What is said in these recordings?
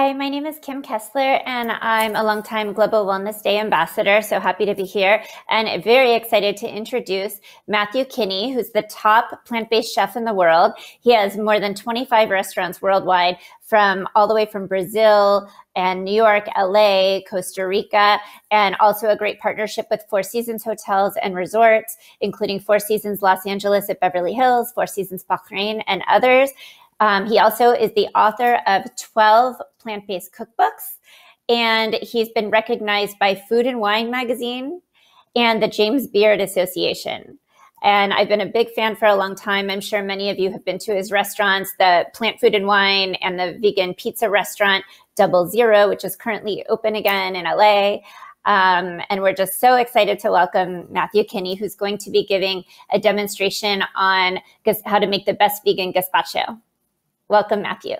Hi, my name is Kim Kessler, and I'm a longtime Global Wellness Day ambassador, so happy to be here and very excited to introduce Matthew Kenney, who's the top plant-based chef in the world. He has more than 25 restaurants worldwide, from all the way from Brazil and New York, LA, Costa Rica, and also a great partnership with Four Seasons Hotels and Resorts, including Four Seasons Los Angeles at Beverly Hills, Four Seasons Bahrain, and others. He also is the author of 12 plant-based cookbooks, and he's been recognized by Food and Wine magazine and the James Beard Association. And I've been a big fan for a long time. I'm sure many of you have been to his restaurants, the Plant Food and Wine and the vegan pizza restaurant Double Zero, which is currently open again in LA. And we're just so excited to welcome Matthew Kenney, who's going to be giving a demonstration on how to make the best vegan gazpacho. Welcome, Matthew.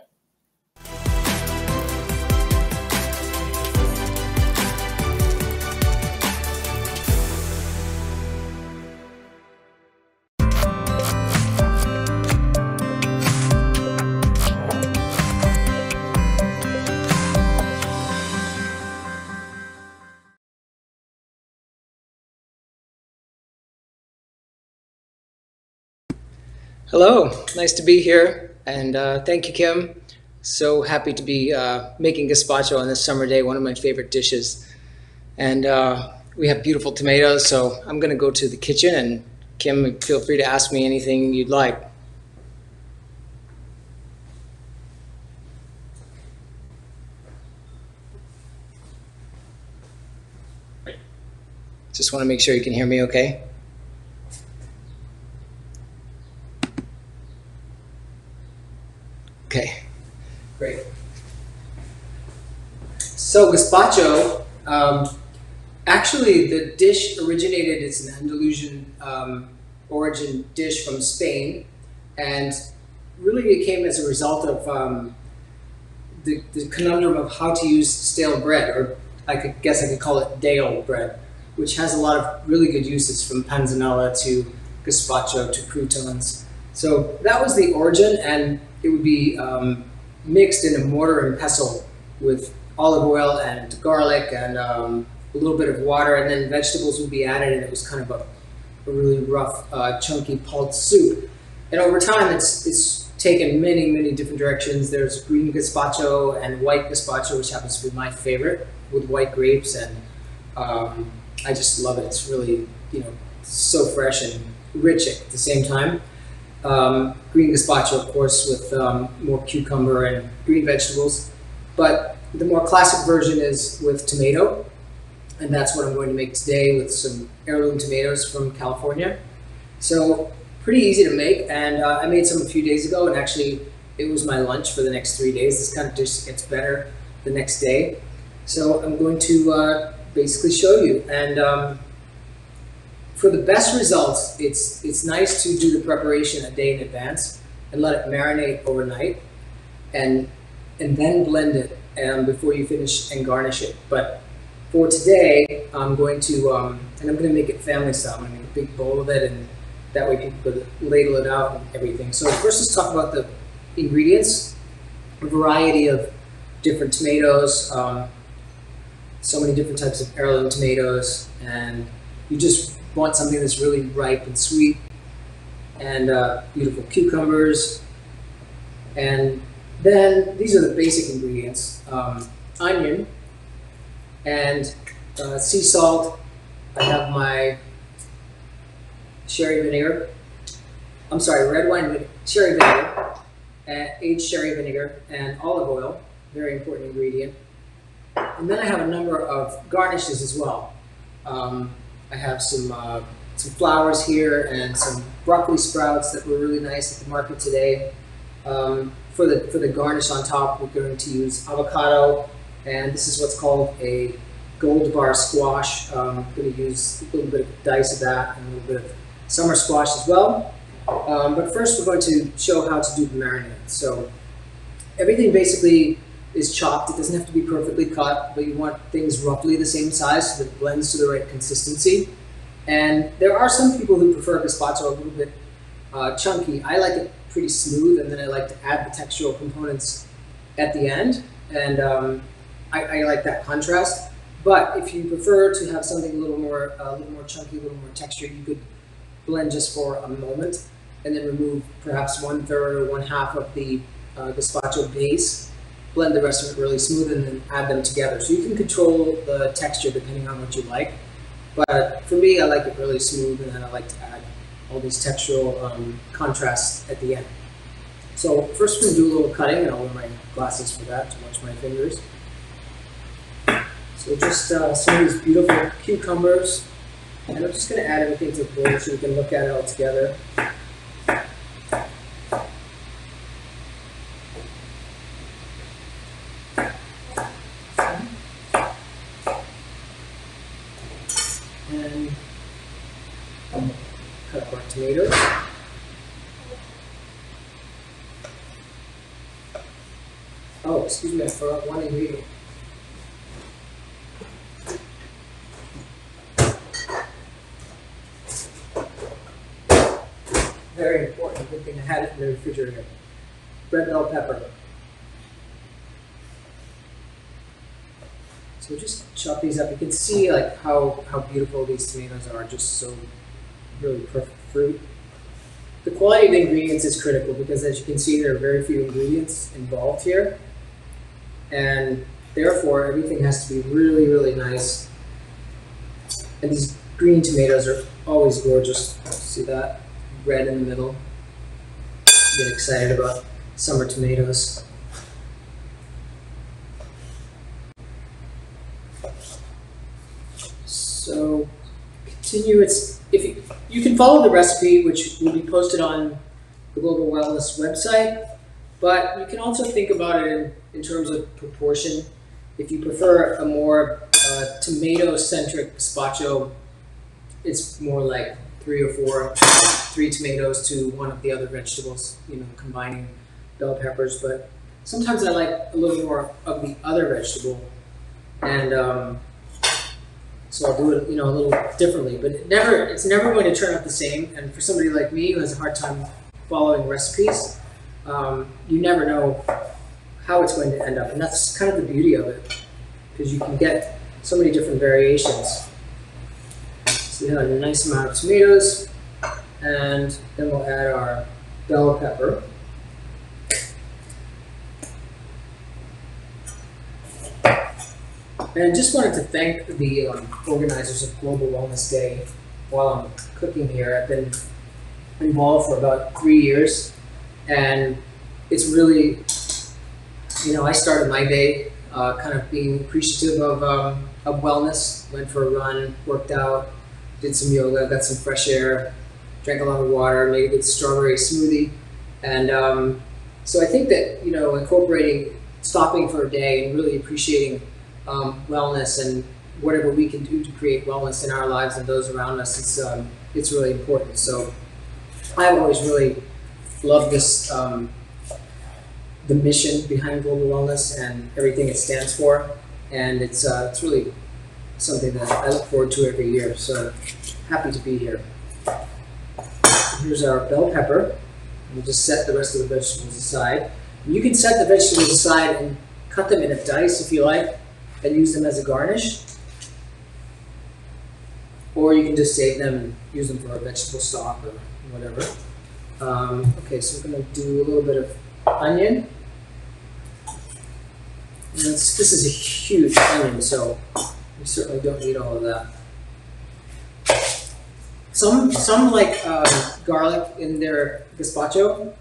Hello, nice to be here, and thank you, Kim. So happy to be making gazpacho on this summer day, one of my favorite dishes. And we have beautiful tomatoes, so I'm going to go to the kitchen, and Kim, feel free to ask me anything you'd like. Just want to make sure you can hear me okay. Okay, great. So gazpacho, actually the dish originated, it's an Andalusian origin dish from Spain, and really it came as a result of the conundrum of how to use stale bread, or I could call it Dale bread, which has a lot of really good uses, from panzanella to gazpacho to croutons. So that was the origin, and it would be mixed in a mortar and pestle with olive oil and garlic and a little bit of water, and then vegetables would be added, and it was kind of a really rough, chunky pulped soup. And over time, it's taken many different directions. There's green gazpacho and white gazpacho, which happens to be my favorite, with white grapes, and I just love it. It's really, so fresh and rich at the same time. Green gazpacho, of course, with more cucumber and green vegetables. But the more classic version is with tomato, and that's what I'm going to make today with some heirloom tomatoes from California. So pretty easy to make, and I made some a few days ago, and actually it was my lunch for the next 3 days. This kind of dish gets better the next day. So I'm going to basically show you. And for the best results, it's nice to do the preparation a day in advance and let it marinate overnight, and then blend it before you finish and garnish it. But for today, I'm going to make it family style. I'm going to make a big bowl of it, and that way people could ladle it out and everything. So first, let's talk about the ingredients. A variety of different tomatoes, so many different types of heirloom tomatoes, and you just want something that's really ripe and sweet, and beautiful cucumbers. And then these are the basic ingredients: onion and sea salt. I have my sherry vinegar. I'm sorry, red wine sherry vinegar, aged sherry vinegar, and olive oil. Very important ingredient. And then I have a number of garnishes as well. I have some flowers here and some broccoli sprouts that were really nice at the market today. For the garnish on top, we're going to use avocado, and this is what's called a gold bar squash. I'm going to use a little bit of dice of that and a little bit of summer squash as well. But first, we're going to show how to do the marinade. So everything basically is chopped. It doesn't have to be perfectly cut, but you want things roughly the same size so that it blends to the right consistency. And there are some people who prefer gazpacho a little bit chunky. I like it pretty smooth, and then I like to add the textural components at the end. and I like that contrast. But if you prefer to have something a little more chunky, a little more textured, you could blend just for a moment, and then remove perhaps 1/3 or 1/2 of the gazpacho base. Blend the rest of it really smooth, and then add them together. So you can control the texture depending on what you like. But for me, I like it really smooth, and then I like to add all these textural contrasts at the end. So first we're going to do a little cutting, and I'll wear my glasses for that to watch my fingers. So just some of these beautiful cucumbers, and I'm just going to add everything to the bowl so you can look at it all together. And cut up our tomatoes. Oh, excuse me, I forgot one ingredient. Very important, good thing I had it in the refrigerator. Red bell pepper. So just chop these up. You can see like how beautiful these tomatoes are, just so really perfect fruit. The quality of the ingredients is critical because, as you can see, there are very few ingredients involved here. And therefore, everything has to be really, really nice. And these green tomatoes are always gorgeous. See that? Red in the middle. Get excited about summer tomatoes. So continue. If you can follow the recipe, which will be posted on the Global Wellness website, but you can also think about it in terms of proportion. If you prefer a more tomato-centric gazpacho, it's more like 3 tomatoes to one of the other vegetables, combining bell peppers. But sometimes I like a little more of the other vegetable, and so I'll do it, a little differently. But it's never going to turn out the same. And for somebody like me who has a hard time following recipes, you never know how it's going to end up, and that's kind of the beauty of it, because you can get so many different variations. So we have a nice amount of tomatoes, and then we'll add our bell pepper. And just wanted to thank the organizers of Global Wellness Day while I'm cooking here. I've been involved for about 3 years, and it's really, I started my day kind of being appreciative of wellness. Went for a run, worked out, did some yoga, got some fresh air, drank a lot of water, made a good strawberry smoothie. And so I think that, incorporating, stopping for a day and really appreciating wellness and whatever we can do to create wellness in our lives and those around us, it's really important. So I've always really loved this, the mission behind Global Wellness and everything it stands for, and it's really something that I look forward to every year. So happy to be here. Here's our bell pepper. We'll just set the rest of the vegetables aside. And you can set the vegetables aside and cut them in a dice if you like, and use them as a garnish, or you can just save them and use them for a vegetable stock or whatever. Okay, so we're going to do a little bit of onion. And this is a huge onion, so we certainly don't need all of that. Some like garlic in their gazpacho,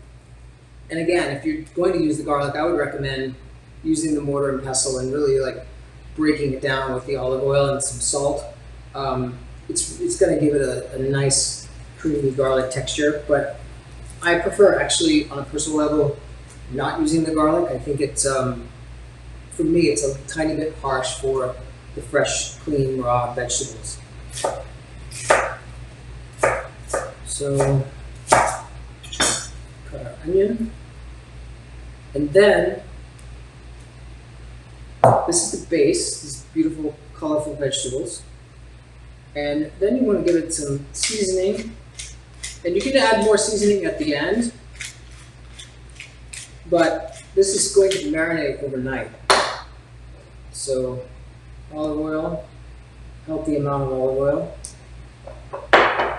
and again, if you're going to use the garlic, I would recommend using the mortar and pestle and really like breaking it down with the olive oil and some salt. It's going to give it a nice creamy garlic texture, but I prefer, actually, on a personal level, not using the garlic. I think it's, for me, it's a tiny bit harsh for the fresh, clean, raw vegetables. So, cut our onion, and then this is the base, these beautiful, colorful vegetables. And then you want to give it some seasoning. And you can add more seasoning at the end, but this is going to marinate overnight. So olive oil, healthy amount of olive oil,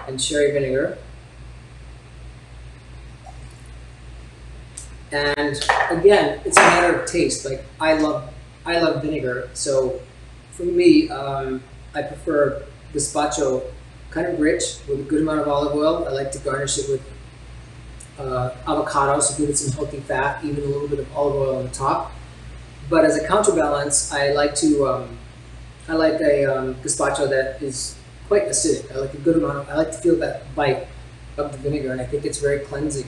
and sherry vinegar. And again, it's a matter of taste. Like I love vinegar, so for me, I prefer gazpacho kind of rich with a good amount of olive oil. I like to garnish it with avocado, so give it some healthy fat, even a little bit of olive oil on the top. But as a counterbalance, I like a gazpacho that is quite acidic. I like a good amount of, I like to feel that bite of the vinegar, and I think it's very cleansing.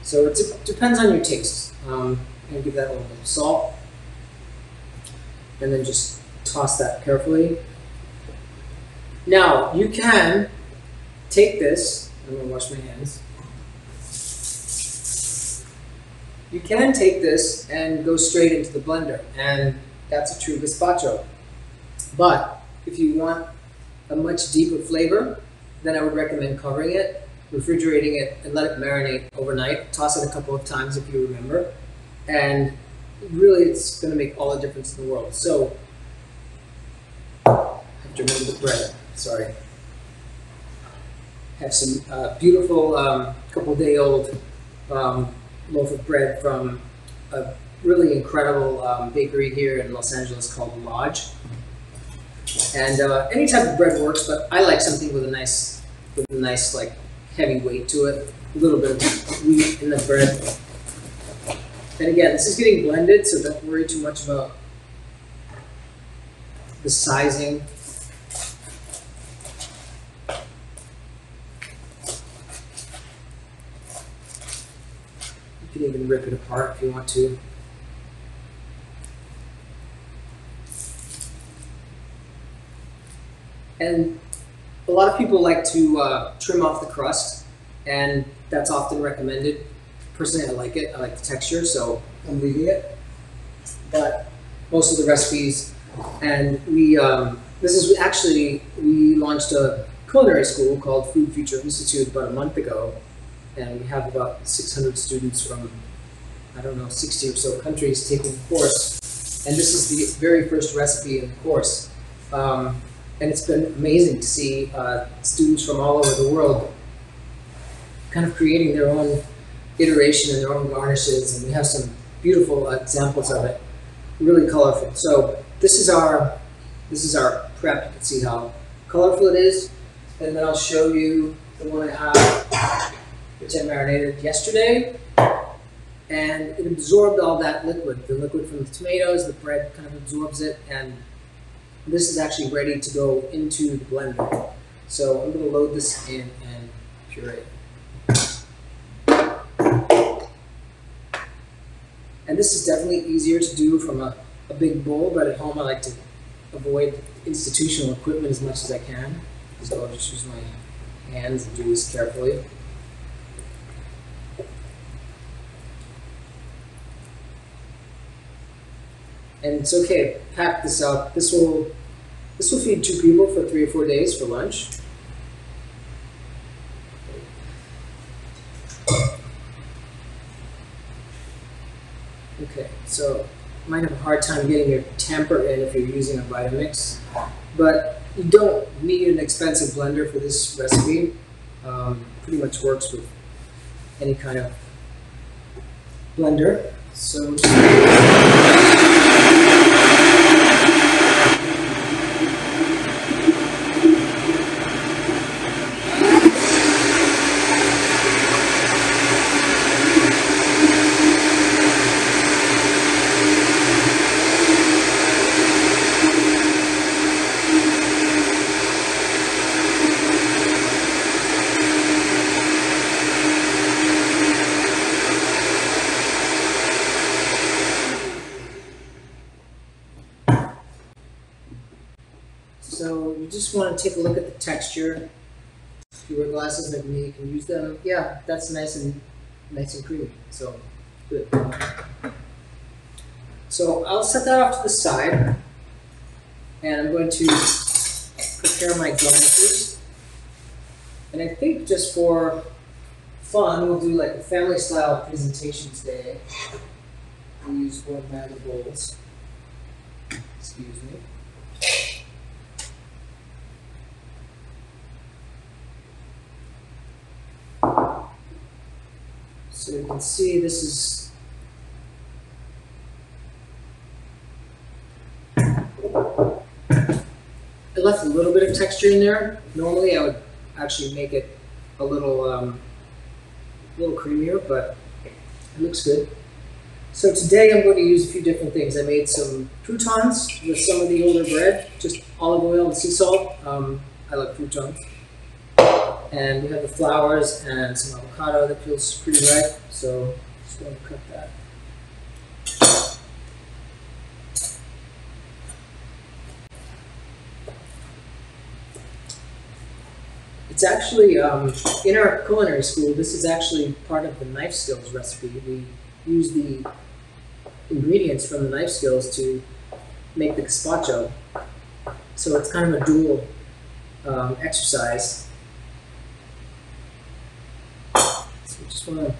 So it depends on your taste. I'm gonna give that a little bit of salt, and then just toss that carefully. Now you can take this. I'm gonna wash my hands. You can take this and go straight into the blender, and that's a true gazpacho. But if you want a much deeper flavor, then I would recommend covering it, refrigerating it, and let it marinate overnight. Toss it a couple of times if you remember, and really it's going to make all the difference in the world. So I have to remember the bread. Sorry. Have some beautiful couple-day-old loaf of bread from a really incredible bakery here in Los Angeles called Lodge. And any type of bread works, but I like something with a nice like heavy weight to it. A little bit of wheat in the bread. And again, this is getting blended, so don't worry too much about the sizing. You can even rip it apart if you want to. And a lot of people like to trim off the crust, and that's often recommended. Personally, I like it. I like the texture, so I'm leaving it. But most of the recipes, and we launched a culinary school called Food Future Institute about a month ago, and we have about 600 students from, I don't know, 60 or so countries taking the course. And this is the very first recipe in the course. And it's been amazing to see students from all over the world kind of creating their own iteration and their own garnishes, and we have some beautiful examples of it, really colorful. So this is our prep. You can see how colorful it is, and then I'll show you the one I have, which I marinated yesterday, and it absorbed all that liquid. The liquid from the tomatoes, the bread kind of absorbs it, and this is actually ready to go into the blender. So I'm going to load this in and puree it. And this is definitely easier to do from a big bowl, but at home I like to avoid institutional equipment as much as I can. So I'll just use my hands and do this carefully. And it's okay to pack this up. This will feed 2 people for 3 or 4 days for lunch. Okay, so you might have a hard time getting your tamper in if you're using a Vitamix, but you don't need an expensive blender for this recipe. Pretty much works with any kind of blender. So you just want to take a look at the texture. If you wear glasses like me, you can use them. Yeah, that's nice and creamy. So good. So I'll set that off to the side, and I'm going to prepare my garnishes. And I think just for fun, we'll do like a family style presentation today. We'll use one bag of bowls. So excuse me. So you can see this is I left a little bit of texture in there. Normally I would actually make it a little creamier, but it looks good. So today I'm going to use a few different things. I made some croutons with some of the older bread, just olive oil and sea salt. I like croutons. And we have the flowers and some avocado that feels pretty ripe, so just going to cut that. It's actually, in our culinary school, this is actually part of the knife skills recipe. We use the ingredients from the knife skills to make the gazpacho. So it's kind of a dual exercise. So you just want to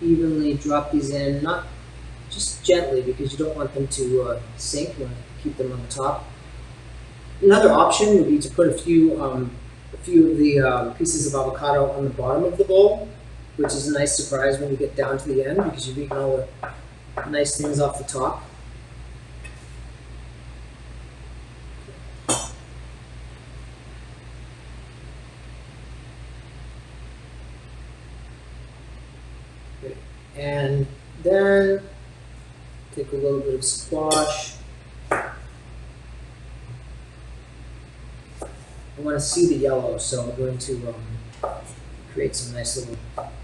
evenly drop these in, not just gently because you don't want them to sink. You want to keep them on the top. Another option would be to put a few of the pieces of avocado on the bottom of the bowl, which is a nice surprise when you get down to the end because you've eaten all the nice things off the top. Okay. And then take a little bit of squash. I want to see the yellow, so I'm going to create some nice little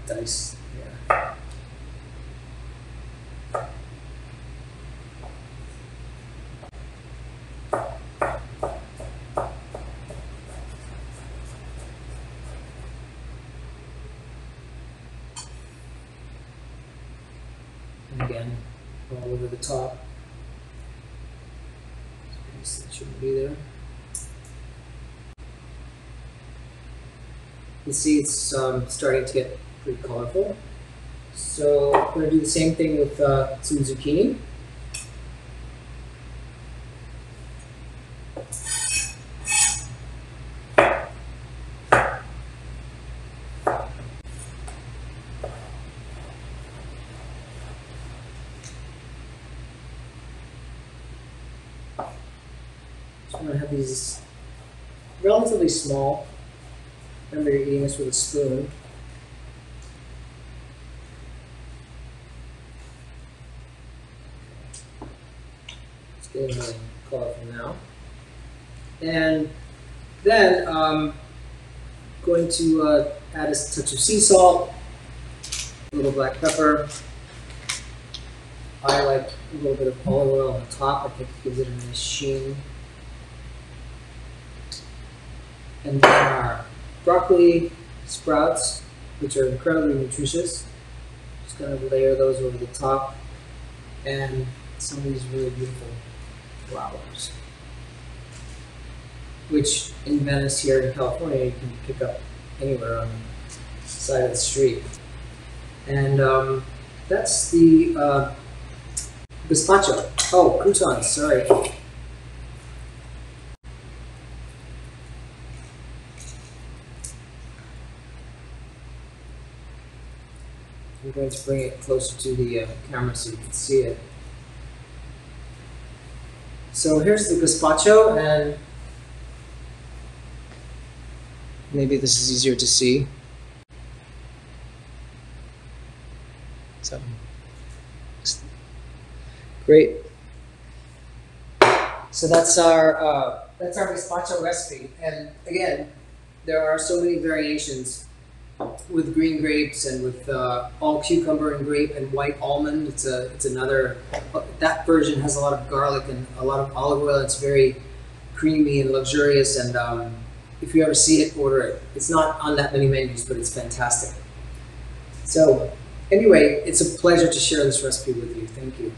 dice here. And again, all over the top. That shouldn't be there. You can see it's starting to get pretty colorful. So I'm going to do the same thing with some zucchini. Just want to have these relatively small. Remember, you're eating this with a spoon. It's getting really colorful now. And then I'm going to add a touch of sea salt, a little black pepper. I like a little bit of olive oil on the top. I think it gives it a nice sheen. And then our broccoli sprouts, which are incredibly nutritious. Just kind of layer those over the top. And some of these really beautiful flowers, which in Venice here in California you can pick up anywhere on the side of the street. And that's the gazpacho. Oh, croutons, sorry. I'm going to bring it closer to the camera so you can see it. So here's the gazpacho, and maybe this is easier to see. So, great. So that's our gazpacho recipe, and again, there are so many variations with green grapes and with all cucumber and grape and white almond. It's another, that version has a lot of garlic and a lot of olive oil. It's very creamy and luxurious, and if you ever see it, order it. It's not on that many menus, but it's fantastic. So anyway, it's a pleasure to share this recipe with you. Thank you.